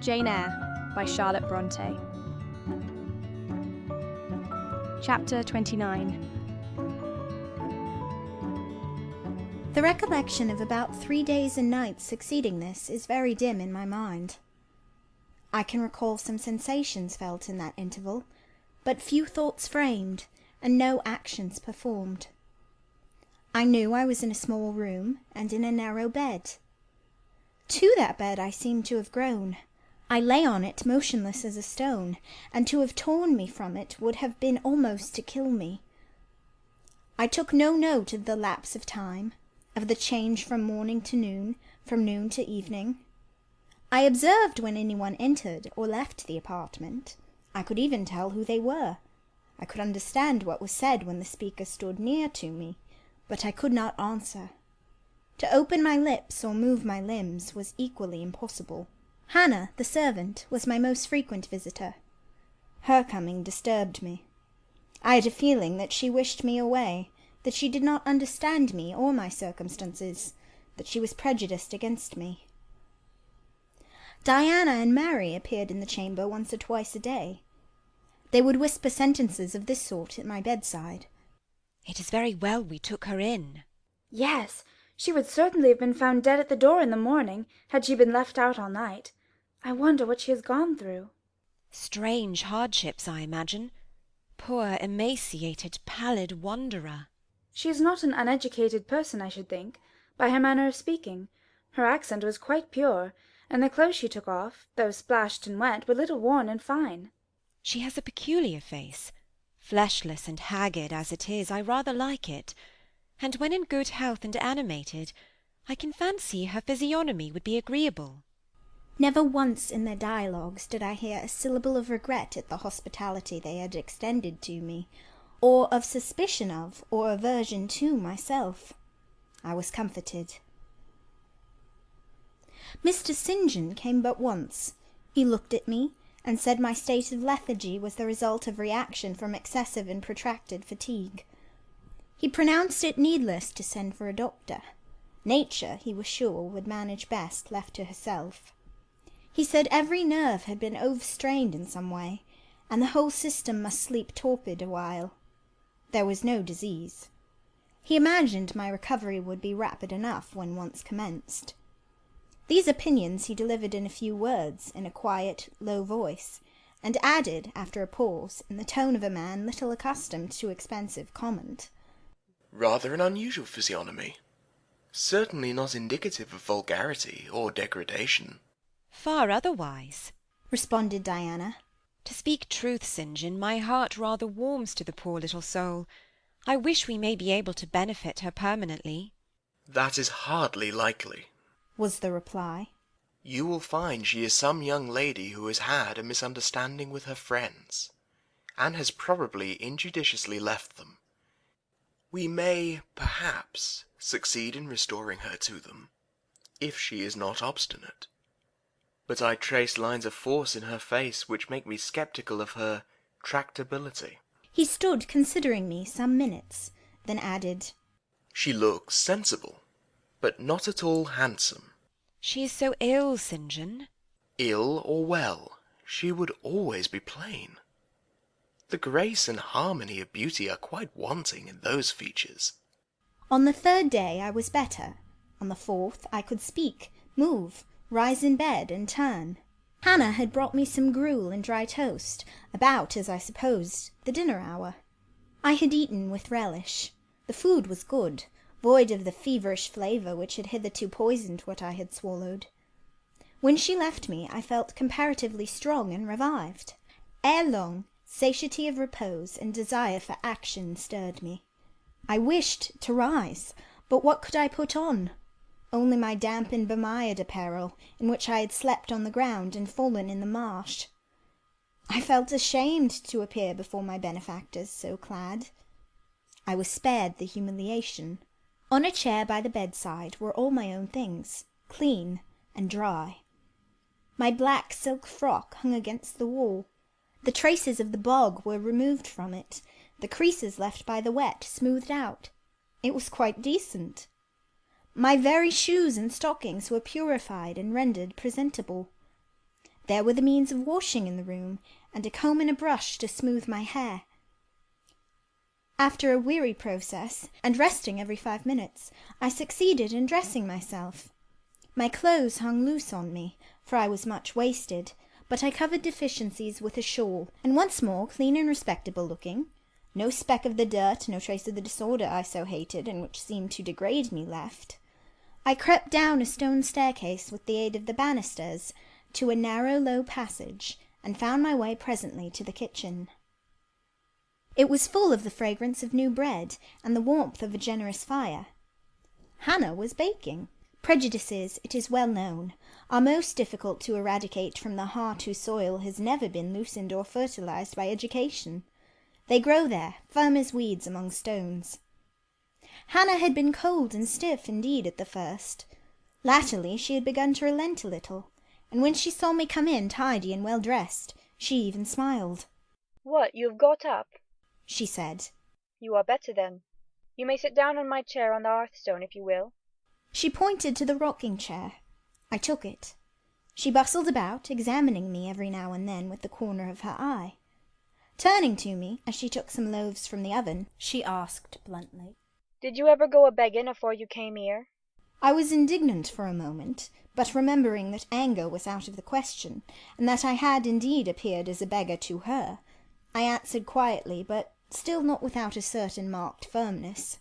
Jane Eyre by Charlotte Brontë. Chapter 29. The recollection of about 3 days and nights succeeding this is very dim in my mind. I can recall some sensations felt in that interval, but few thoughts framed, and no actions performed. I knew I was in a small room, and in a narrow bed. To that bed I seemed to have grown. I lay on it motionless as a stone, and to have torn me from it would have been almost to kill me. I took no note of the lapse of time, of the change from morning to noon, from noon to evening. I observed when anyone entered or left the apartment. I could even tell who they were. I could understand what was said when the speaker stood near to me, but I could not answer. To open my lips or move my limbs was equally impossible. Hannah, the servant, was my most frequent visitor. Her coming disturbed me. I had a feeling that she wished me away, that she did not understand me or my circumstances, that she was prejudiced against me. Diana and Mary appeared in the chamber once or twice a day. They would whisper sentences of this sort at my bedside. "It is very well we took her in." "Yes, she would certainly have been found dead at the door in the morning, had she been left out all night. I wonder what she has gone through." "Strange hardships, I imagine. Poor, emaciated, pallid wanderer." "She is not an uneducated person, I should think, by her manner of speaking. Her accent was quite pure, and the clothes she took off, though splashed and wet, were little worn and fine." "She has a peculiar face. Fleshless and haggard as it is, I rather like it, and when in good health and animated, I can fancy her physiognomy would be agreeable." Never once in their dialogues did I hear a syllable of regret at the hospitality they had extended to me, or of suspicion of, or aversion to myself. I was comforted. Mr. St. John came but once. He looked at me, and said my state of lethargy was the result of reaction from excessive and protracted fatigue. He pronounced it needless to send for a doctor. Nature, he was sure, would manage best left to herself. He said every nerve had been overstrained in some way, and the whole system must sleep torpid a while. There was no disease. He imagined my recovery would be rapid enough when once commenced. These opinions he delivered in a few words, in a quiet, low voice, and added, after a pause, in the tone of a man little accustomed to expensive comment, "Rather an unusual physiognomy. Certainly not indicative of vulgarity or degradation." "Far otherwise," responded Diana. "To speak truth, St. John, my heart rather warms to the poor little soul. I wish we may be able to benefit her permanently." "That is hardly likely," was the reply. "You will find she is some young lady who has had a misunderstanding with her friends, and has probably injudiciously left them. We may, perhaps, succeed in restoring her to them, if she is not obstinate. But I trace lines of force in her face which make me sceptical of her tractability." He stood considering me some minutes, then added, "She looks sensible, but not at all handsome." "She is so ill, St. John." "Ill or well, she would always be plain. The grace and harmony of beauty are quite wanting in those features." On the 3rd day I was better. On the 4th I could speak, move, rise in bed, and turn. Hannah had brought me some gruel and dry toast, about, as I supposed, the dinner hour. I had eaten with relish. The food was good, void of the feverish flavour which had hitherto poisoned what I had swallowed. When she left me, I felt comparatively strong and revived. Ere long, satiety of repose and desire for action stirred me. I wished to rise, but what could I put on? Only my damp and bemired apparel, in which I had slept on the ground and fallen in the marsh. I felt ashamed to appear before my benefactors so clad. I was spared the humiliation. On a chair by the bedside were all my own things, clean and dry. My black silk frock hung against the wall. The traces of the bog were removed from it, the creases left by the wet smoothed out. It was quite decent. My very shoes and stockings were purified and rendered presentable. There were the means of washing in the room, and a comb and a brush to smooth my hair. After a weary process, and resting every 5 minutes, I succeeded in dressing myself. My clothes hung loose on me, for I was much wasted, but I covered deficiencies with a shawl, and once more clean and respectable looking, no speck of the dirt, no trace of the disorder I so hated, and which seemed to degrade me, left. I crept down a stone staircase with the aid of the banisters to a narrow low passage, and found my way presently to the kitchen. It was full of the fragrance of new bread, and the warmth of a generous fire. Hannah was baking. Prejudices, it is well known, are most difficult to eradicate from the heart whose soil has never been loosened or fertilized by education. They grow there, firm as weeds among stones. Hannah had been cold and stiff indeed at the first. Latterly she had begun to relent a little, and when she saw me come in tidy and well dressed, she even smiled. "What, you have got up?" she said. "You are better then. You may sit down on my chair on the hearthstone if you will." She pointed to the rocking chair. I took it. She bustled about, examining me every now and then with the corner of her eye. Turning to me, as she took some loaves from the oven, she asked bluntly, "Did you ever go a-begging afore you came here?" I was indignant for a moment, but remembering that anger was out of the question, and that I had indeed appeared as a beggar to her, I answered quietly, but still not without a certain marked firmness.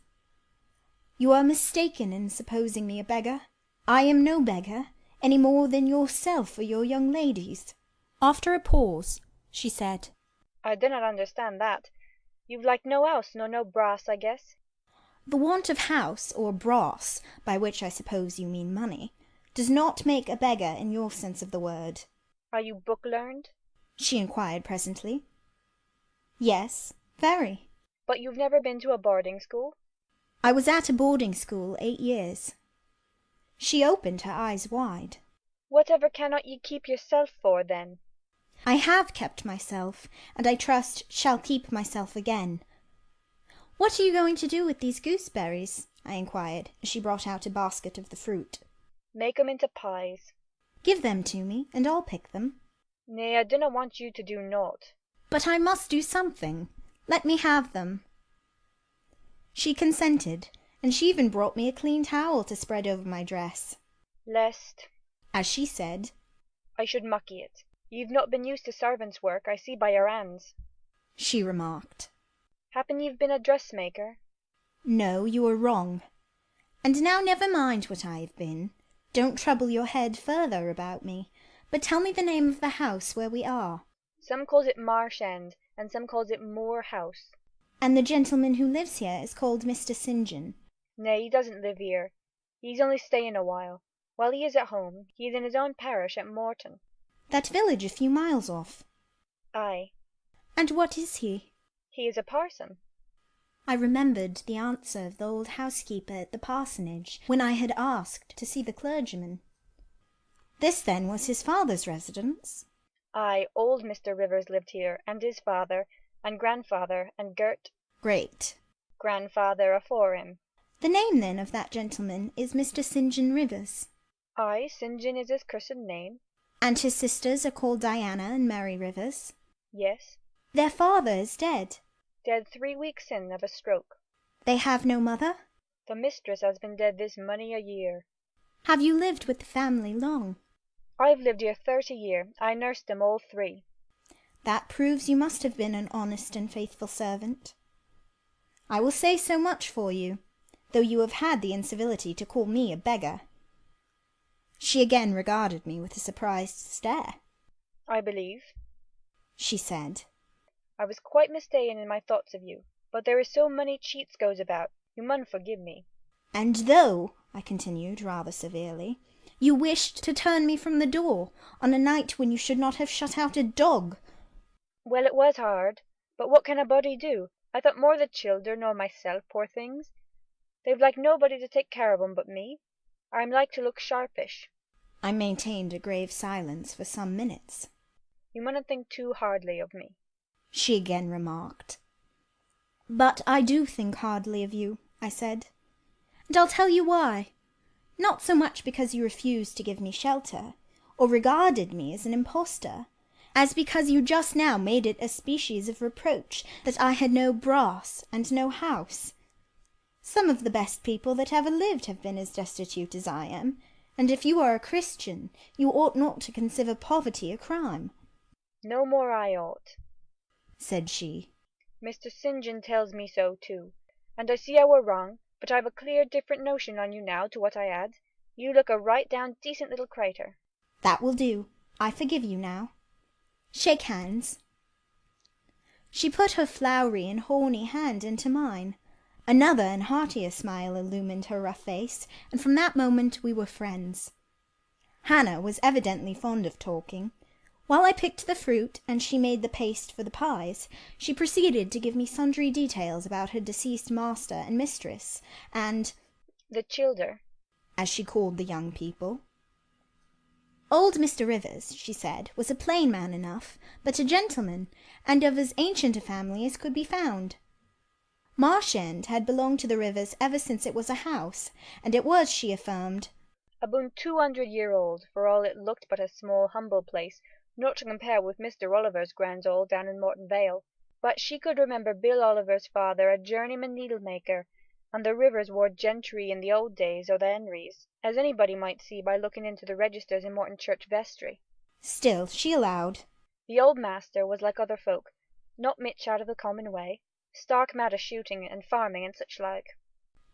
"You are mistaken in supposing me a beggar. I am no beggar, any more than yourself or your young ladies." After a pause, she said, "I dinnot understand that. You've like no house nor no brass, I guess." "The want of house or brass, by which I suppose you mean money, does not make a beggar in your sense of the word." "Are you book-learned?" she inquired presently. "Yes, very." "But you've never been to a boarding school?" "I was at a boarding school 8 years." She opened her eyes wide. "Whatever cannot ye keep yourself for, then?" "I have kept myself, and I trust shall keep myself again." "What are you going to do with these gooseberries?" I inquired, as she brought out a basket of the fruit. "Make 'em into pies." "Give them to me, and I'll pick them." "Nay, I dinna want you to do naught." "But I must do something. Let me have them." She consented, and she even brought me a clean towel to spread over my dress. "Lest," as she said, "I should mucky it. Ye've not been used to servants' work, I see by your hands." she remarked. "Happen ye've been a dressmaker?" "No, you are wrong. And now never mind what I have been. Don't trouble your head further about me, but tell me the name of the house where we are." "Some calls it Marsh End, and some calls it Moor House." "And the gentleman who lives here is called Mr. St. John?" "Nay, he doesn't live here. He's only staying a while. While he is at home, he is in his own parish at Morton." "That village a few miles off?" "Aye." "And what is he?" "He is a parson." I remembered the answer of the old housekeeper at the parsonage, when I had asked to see the clergyman. This, then, was his father's residence? "Aye, old Mr. Rivers lived here, and his father, and grandfather, and Great. grandfather afore him." The name, then, of that gentleman is Mr. St. John Rivers? "Aye, St. John is his christened name." "And his sisters are called Diana and Mary Rivers?" "Yes." "Their father is dead?" "Dead 3 weeks sin of a stroke." "They have no mother?" "The mistress has been dead this many a year." "Have you lived with the family long?" "I've lived here 30 year. I nursed them all 3. "That proves you must have been an honest and faithful servant. I will say so much for you, though you have had the incivility to call me a beggar." She again regarded me with a surprised stare. "I believe," she said, "I was quite mistaken in my thoughts of you, but there is so many cheats goes about, you mun forgive me." "And though," I continued rather severely, "you wished to turn me from the door, on a night when you should not have shut out a dog." "Well, it was hard, but what can a body do? I thought more of the children nor myself, poor things. They've like nobody to take care of 'em but me. I'm like to look sharpish." I maintained a grave silence for some minutes. "You munna think too hardly of me," she again remarked. "But I do think hardly of you," I said, "and I'll tell you why. Not so much because you refused to give me shelter, or regarded me as an impostor, as because you just now made it a species of reproach that I had no brass and no house. Some of the best people that ever lived have been as destitute as I am, and if you are a Christian, you ought not to consider poverty a crime." "No more I ought," said she. "Mr. St. John tells me so too, and I see I were wrong, but I've a clear different notion on you now to what I had. You look a right down decent little crater." "That will do. I forgive you now. Shake hands." She put her floury and horny hand into mine. Another and heartier smile illumined her rough face, and from that moment we were friends. Hannah was evidently fond of talking. While I picked the fruit and she made the paste for the pies, she proceeded to give me sundry details about her deceased master and mistress, and "the childer," as she called the young people. Old Mr. Rivers, she said, was a plain man enough, but a gentleman, and of as ancient a family as could be found. Marsh End had belonged to the Rivers ever since it was a house, and it was, she affirmed, "aboon 200 year old, for all it looked but a small humble place, not to compare with Mr. Oliver's grand old down in Morton Vale. But she could remember Bill Oliver's father a journeyman needle-maker, and the Rivers wore gentry in the old days o' the Henrys, as anybody might see by looking into the registers in Morton Church vestry." Still, she allowed, "The old master was like other folk, not mitch out of the common way, stark mad o' shooting and farming and such like."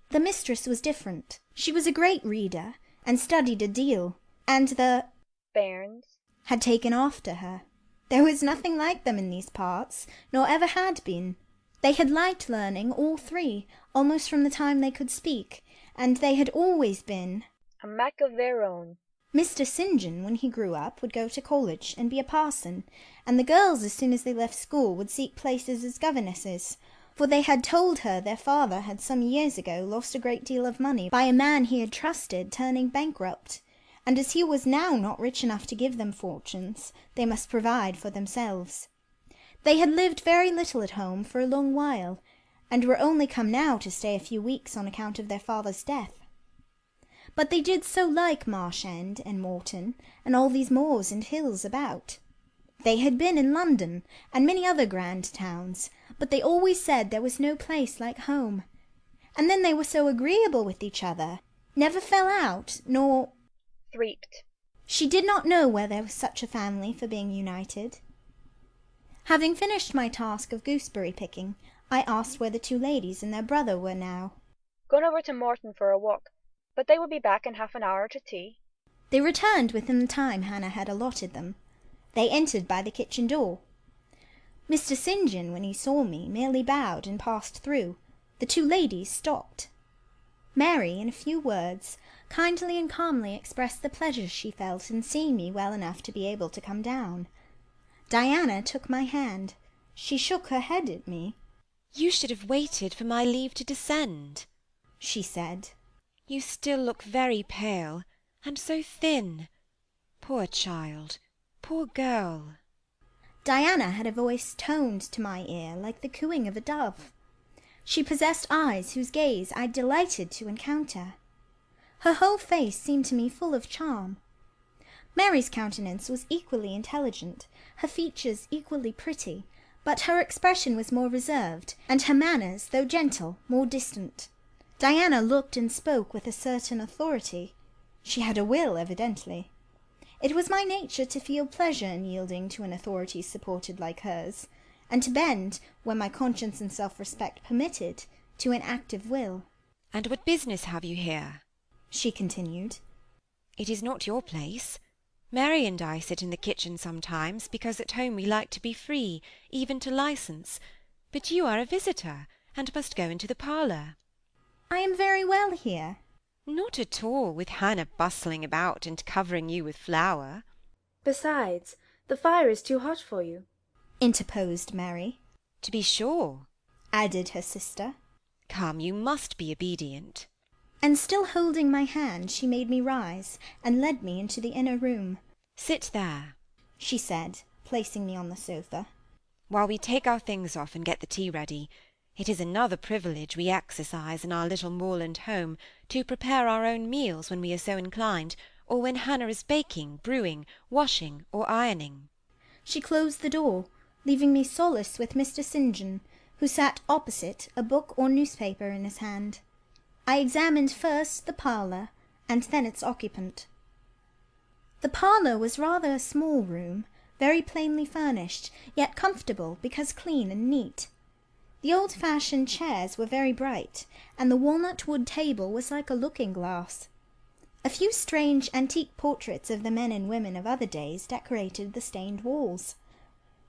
the mistress was different. She was a great reader, and studied a deal, and the "bairns" had taken after her. There was nothing like them in these parts, nor ever had been. They had liked learning, all three, almost from the time they could speak, and they had always been "a mak of their own." Mr. St. John, when he grew up, would go to college and be a parson, and the girls, as soon as they left school, would seek places as governesses, for they had told her their father had some years ago lost a great deal of money by a man he had trusted turning bankrupt, and as he was now not rich enough to give them fortunes, they must provide for themselves. They had lived very little at home for a long while, and were only come now to stay a few weeks on account of their father's death. But they did so like Marsh End and Morton, and all these moors and hills about. They had been in London, and many other grand towns, but they always said there was no place like home. And then they were so agreeable with each other, never fell out, nor "threeped." She did not know where there was such a family for being united. Having finished my task of gooseberry picking, I asked where the two ladies and their brother were now. "Gone over to Morton for a walk, but they will be back in half an hour to tea." They returned within the time Hannah had allotted them. They entered by the kitchen door. Mr. St. John, when he saw me, merely bowed and passed through. The two ladies stopped. Mary, in a few words, kindly and calmly expressed the pleasure she felt in seeing me well enough to be able to come down. Diana took my hand. She shook her head at me. "You should have waited for my leave to descend," she said. "You still look very pale, and so thin. Poor child, poor girl." Diana had a voice toned to my ear like the cooing of a dove. She possessed eyes whose gaze I delighted to encounter. Her whole face seemed to me full of charm. Mary's countenance was equally intelligent, her features equally pretty, but her expression was more reserved, and her manners, though gentle, more distant. Diana looked and spoke with a certain authority. She had a will, evidently. It was my nature to feel pleasure in yielding to an authority supported like hers, and to bend, when my conscience and self-respect permitted, to an active will. "And what business have you here?" she continued. "It is not your place. Mary and I sit in the kitchen sometimes, because at home we like to be free, even to licence. But you are a visitor, and must go into the parlour." "I am very well here." "Not at all, with Hannah bustling about and covering you with flour." Besides, the fire is too hot for you," interposed Mary. "To be sure," added her sister. "Come, you must be obedient." And still holding my hand, she made me rise, and led me into the inner room. "Sit there," she said, placing me on the sofa, "while we take our things off and get the tea ready. It is another privilege we exercise in our little moorland home, to prepare our own meals when we are so inclined, or when Hannah is baking, brewing, washing, or ironing. She closed the door, leaving me solace with Mr. St. John, who sat opposite, a book or newspaper in his hand. I examined first the parlour, and then its occupant. The parlour was rather a small room, very plainly furnished, yet comfortable because clean and neat. The old-fashioned chairs were very bright, and the walnut-wood table was like a looking-glass. A few strange antique portraits of the men and women of other days decorated the stained walls.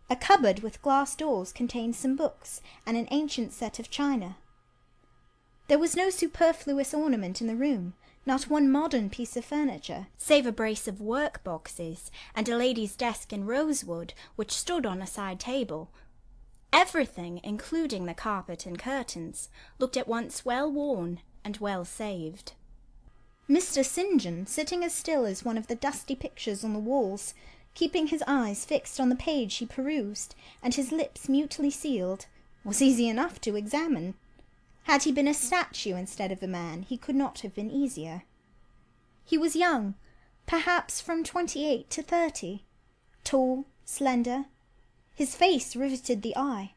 A cupboard with glass doors contained some books and an ancient set of china. There was no superfluous ornament in the room, not one modern piece of furniture, save a brace of work-boxes and a lady's desk in rosewood which stood on a side table. Everything, including the carpet and curtains, looked at once well worn and well saved. Mr. St. John, sitting as still as one of the dusty pictures on the walls, keeping his eyes fixed on the page he perused, and his lips mutely sealed, was easy enough to examine. Had he been a statue instead of a man, he could not have been easier. He was young, perhaps from 28 to 30, tall, slender. His face riveted the eye.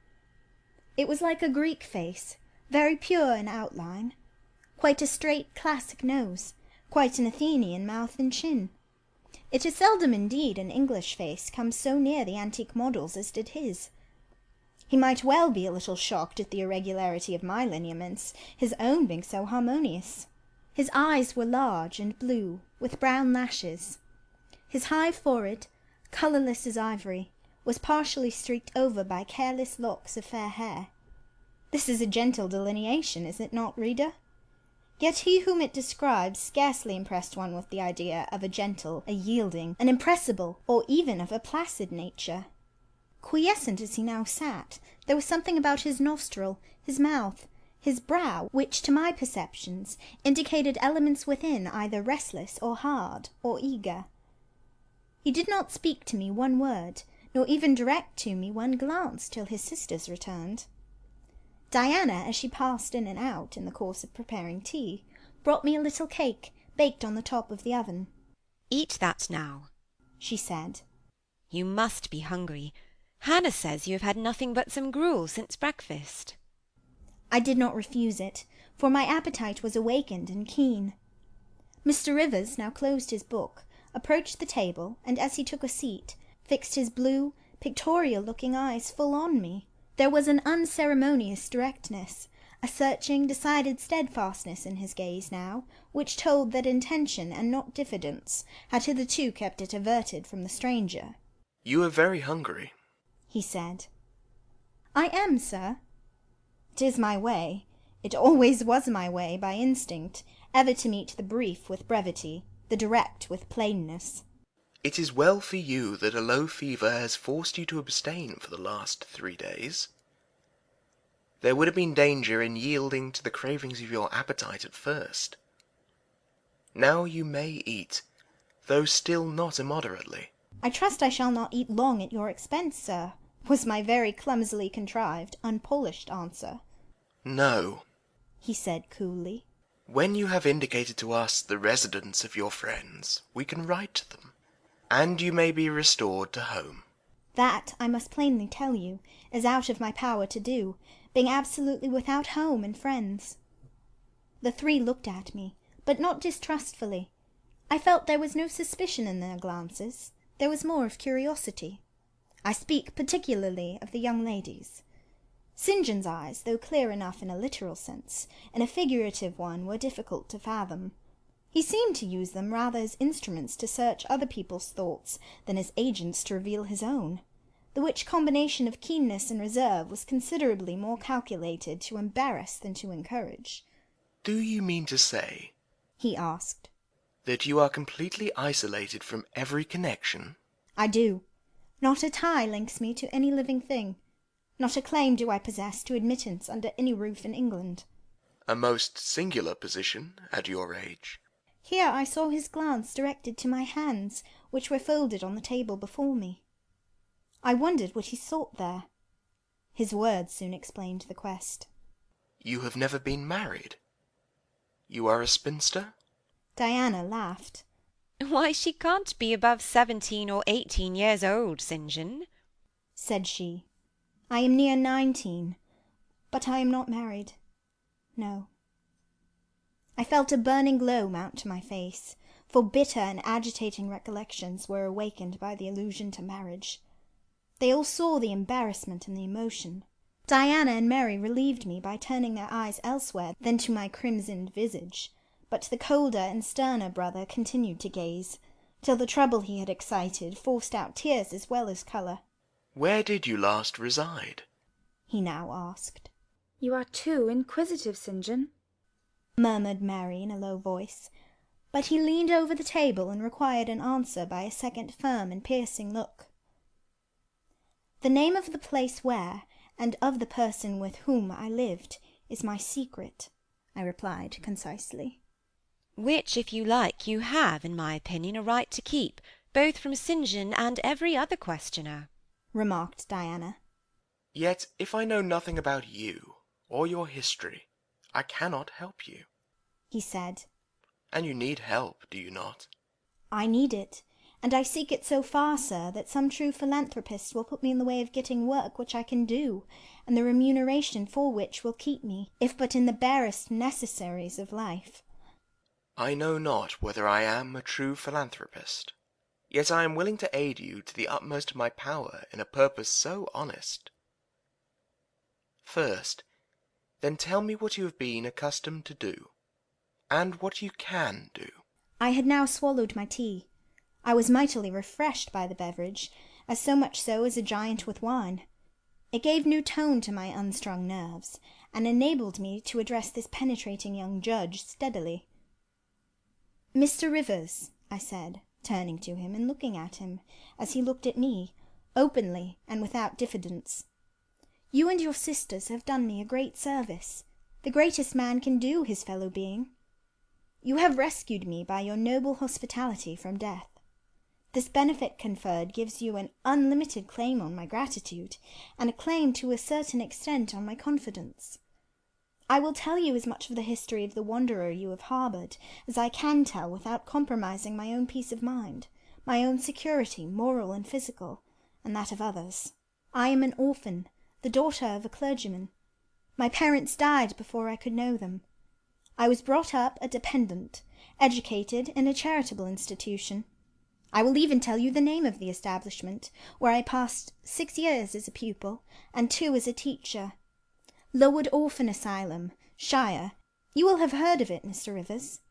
It was like a Greek face, very pure in outline, quite a straight classic nose, quite an Athenian mouth and chin. It is seldom indeed an English face comes so near the antique models as did his. He might well be a little shocked at the irregularity of my lineaments, his own being so harmonious. His eyes were large and blue, with brown lashes. His high forehead, colourless as ivory, was partially streaked over by careless locks of fair hair. This is a gentle delineation, is it not, reader? Yet he whom it describes scarcely impressed one with the idea of a gentle, a yielding, an impressible, or even of a placid nature. Quiescent as he now sat, there was something about his nostril, his mouth, his brow, which to my perceptions indicated elements within either restless or hard or eager. He did not speak to me one word, nor even direct to me one glance till his sisters returned. Diana, as she passed in and out in the course of preparing tea, brought me a little cake baked on the top of the oven. "Eat that now," she said. "You must be hungry. Hannah says you have had nothing but some gruel since breakfast." I did not refuse it, for my appetite was awakened and keen. Mr. Rivers now closed his book, approached the table, and as he took a seat, fixed his blue, pictorial-looking eyes full on me. There was an unceremonious directness, a searching, decided steadfastness in his gaze now, which told that intention and not diffidence had hitherto kept it averted from the stranger. "You are very hungry," he said. "I am, sir. 'Tis my way, it always was my way by instinct, ever to meet the brief with brevity, the direct with plainness." "It is well for you that a low fever has forced you to abstain for the last 3 days. There would have been danger in yielding to the cravings of your appetite at first. Now you may eat, though still not immoderately." "I trust I shall not eat long at your expense, sir," was my very clumsily contrived, unpolished answer. "No," he said coolly. "When you have indicated to us the residence of your friends, we can write to them, and you may be restored to home." That, I must plainly tell you, is out of my power to do, being absolutely without home and friends. The three looked at me, but not distrustfully. I felt there was no suspicion in their glances, there was more of curiosity. I speak particularly of the young ladies. St. John's eyes, though clear enough in a literal sense, in a figurative one were difficult to fathom. He seemed to use them rather as instruments to search other people's thoughts than as agents to reveal his own, the which combination of keenness and reserve was considerably more calculated to embarrass than to encourage. "Do you mean to say," he asked, "that you are completely isolated from every connection?" "I do. Not a tie links me to any living thing. Not a claim do I possess to admittance under any roof in England." "A most singular position at your age." Here I saw his glance directed to my hands, which were folded on the table before me. I wondered what he sought there. His words soon explained the quest. "You have never been married? You are a spinster?" Diana laughed. "Why, she can't be above 17 or 18 years old, St. John," said she. "I am near 19, but I am not married. No." I felt a burning glow mount to my face, for bitter and agitating recollections were awakened by the allusion to marriage. They all saw the embarrassment and the emotion. Diana and Mary relieved me by turning their eyes elsewhere than to my crimsoned visage, but the colder and sterner brother continued to gaze, till the trouble he had excited forced out tears as well as colour. "Where did you last reside?" he now asked. "You are too inquisitive, St. John," murmured Mary in a low voice, but he leaned over the table and required an answer by a second firm and piercing look. "The name of the place where, and of the person with whom I lived, is my secret," I replied concisely. "Which, if you like, you have, in my opinion, a right to keep, both from St. John and every other questioner," remarked Diana. "Yet if I know nothing about you, or your history, I cannot help you," he said. "And you need help, do you not?" "I need it, and I seek it so far, sir, that some true philanthropist will put me in the way of getting work which I can do, and the remuneration for which will keep me, if but in the barest necessaries of life." "I know not whether I am a true philanthropist, yet I am willing to aid you to the utmost of my power in a purpose so honest. First, then tell me what you have been accustomed to do, and what you can do." I had now swallowed my tea. I was mightily refreshed by the beverage, as so much so as a giant with wine. It gave new tone to my unstrung nerves, and enabled me to address this penetrating young judge steadily. "Mr. Rivers," I said, turning to him and looking at him, as he looked at me, openly and without diffidence, "you and your sisters have done me a great service, the greatest man can do his fellow being. You have rescued me by your noble hospitality from death. This benefit conferred gives you an unlimited claim on my gratitude, and a claim to a certain extent on my confidence. I will tell you as much of the history of the wanderer you have harboured as I can tell without compromising my own peace of mind, my own security, moral and physical, and that of others. I am an orphan, the daughter of a clergyman. My parents died before I could know them. I was brought up a dependent, educated in a charitable institution. I will even tell you the name of the establishment, where I passed 6 years as a pupil, and 2 as a teacher. Lowood Orphan Asylum, Shire. You will have heard of it, Mr. Rivers.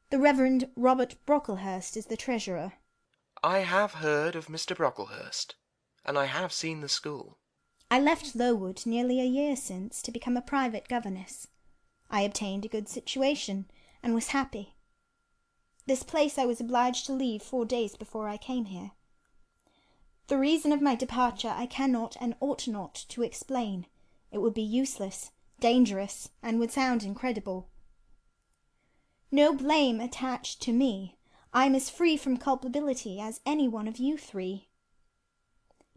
The Reverend Robert Brocklehurst is the treasurer." "I have heard of Mr. Brocklehurst, and I have seen the school." "I left Lowood nearly a year since to become a private governess. I obtained a good situation, and was happy. This place I was obliged to leave 4 days before I came here. The reason of my departure I cannot and ought not to explain. It would be useless, dangerous, and would sound incredible. No blame attached to me. I am as free from culpability as any one of you 3.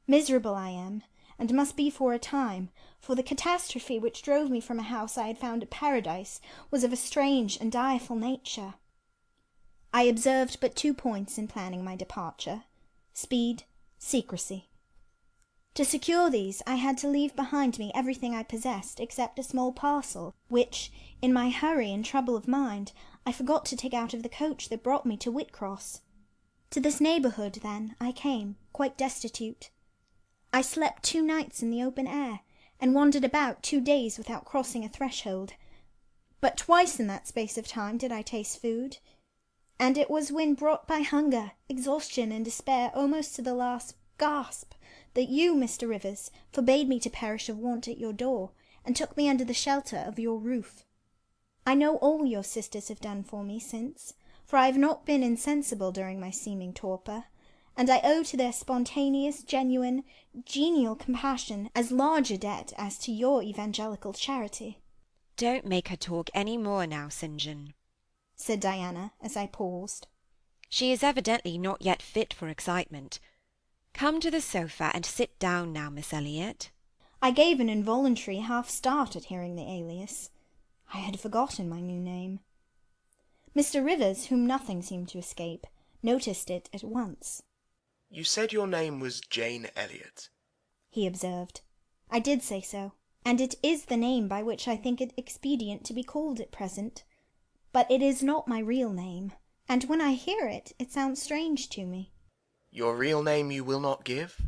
Miserable I am, and must be for a time, for the catastrophe which drove me from a house I had found a paradise was of a strange and direful nature. I observed but 2 points in planning my departure: speed, secrecy. To secure these I had to leave behind me everything I possessed except a small parcel, which, in my hurry and trouble of mind, I forgot to take out of the coach that brought me to Whitcross. To this neighbourhood, then, I came, quite destitute. I slept 2 nights in the open air, and wandered about 2 days without crossing a threshold. But twice in that space of time did I taste food, and it was when brought by hunger, exhaustion, and despair almost to the last gasp, that you, Mr. Rivers, forbade me to perish of want at your door, and took me under the shelter of your roof. I know all your sisters have done for me since, for I have not been insensible during my seeming torpor, and I owe to their spontaneous, genuine, genial compassion as large a debt as to your evangelical charity." "Don't make her talk any more now, St. John," said Diana, as I paused. "She is evidently not yet fit for excitement. Come to the sofa and sit down now, Miss Elliot." I gave an involuntary half-start at hearing the alias. I had forgotten my new name. Mr. Rivers, whom nothing seemed to escape, noticed it at once. You said your name was Jane Elliot, he observed. I did say so, and it is the name by which I think it expedient to be called at present. But it is not my real name, and when I hear it, it sounds strange to me. Your real name you will not give?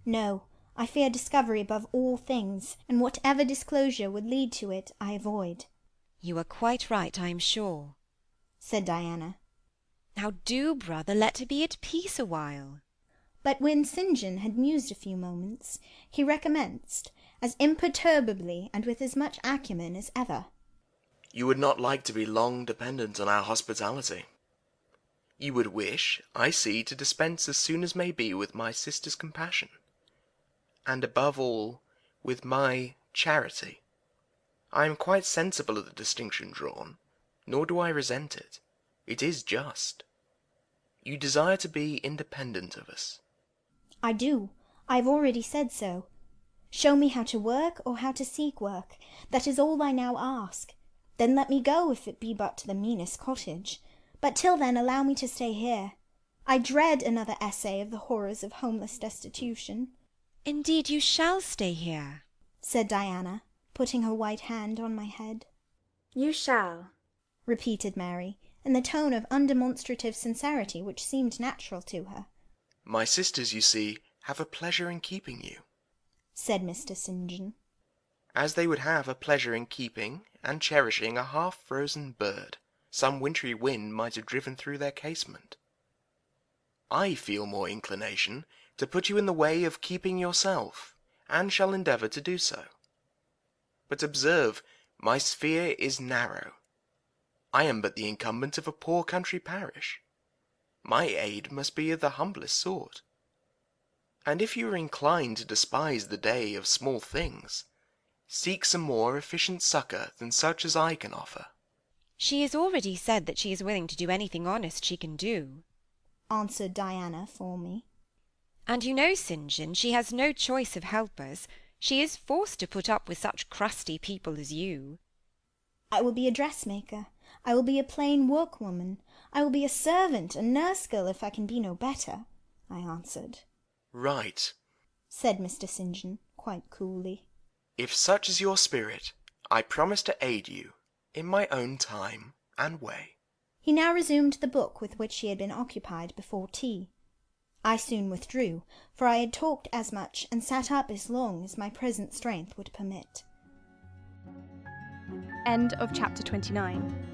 No, I fear discovery above all things, and whatever disclosure would lead to it, I avoid. You are quite right, I am sure, said Diana. Now do, brother, let her be at peace a while. But when St. John had mused a few moments, he recommenced, as imperturbably and with as much acumen as ever. You would not like to be long dependent on our hospitality. You would wish, I see, to dispense as soon as may be with my sister's compassion, and above all, with my charity. I am quite sensible of the distinction drawn, nor do I resent it. It is just. You desire to be independent of us. I do. I have already said so. Show me how to work or how to seek work. That is all I now ask. Then let me go, if it be but to the meanest cottage. But till then allow me to stay here. I dread another essay of the horrors of homeless destitution. Indeed you shall stay here, said Diana, putting her white hand on my head. You shall, repeated Mary, in the tone of undemonstrative sincerity which seemed natural to her. My sisters, you see, have a pleasure in keeping you, said Mr. St. John. As they would have a pleasure in keeping and cherishing a half-frozen bird some wintry wind might have driven through their casement. I feel more inclination to put you in the way of keeping yourself, and shall endeavour to do so. But observe, my sphere is narrow. I am but the incumbent of a poor country parish. My aid must be of the humblest sort. And if you are inclined to despise the day of small things, seek some more efficient succour than such as I can offer. She has already said that she is willing to do anything honest she can do, answered Diana for me. And you know, St. John, she has no choice of helpers. She is forced to put up with such crusty people as you. I will be a dressmaker. I will be a plain workwoman. I will be a servant, a nurse-girl, if I can be no better, I answered. Right, said Mr. St. John, quite coolly. If such is your spirit, I promise to aid you in my own time and way. He now resumed the book with which he had been occupied before tea. I soon withdrew, for I had talked as much and sat up as long as my present strength would permit. End of chapter 29.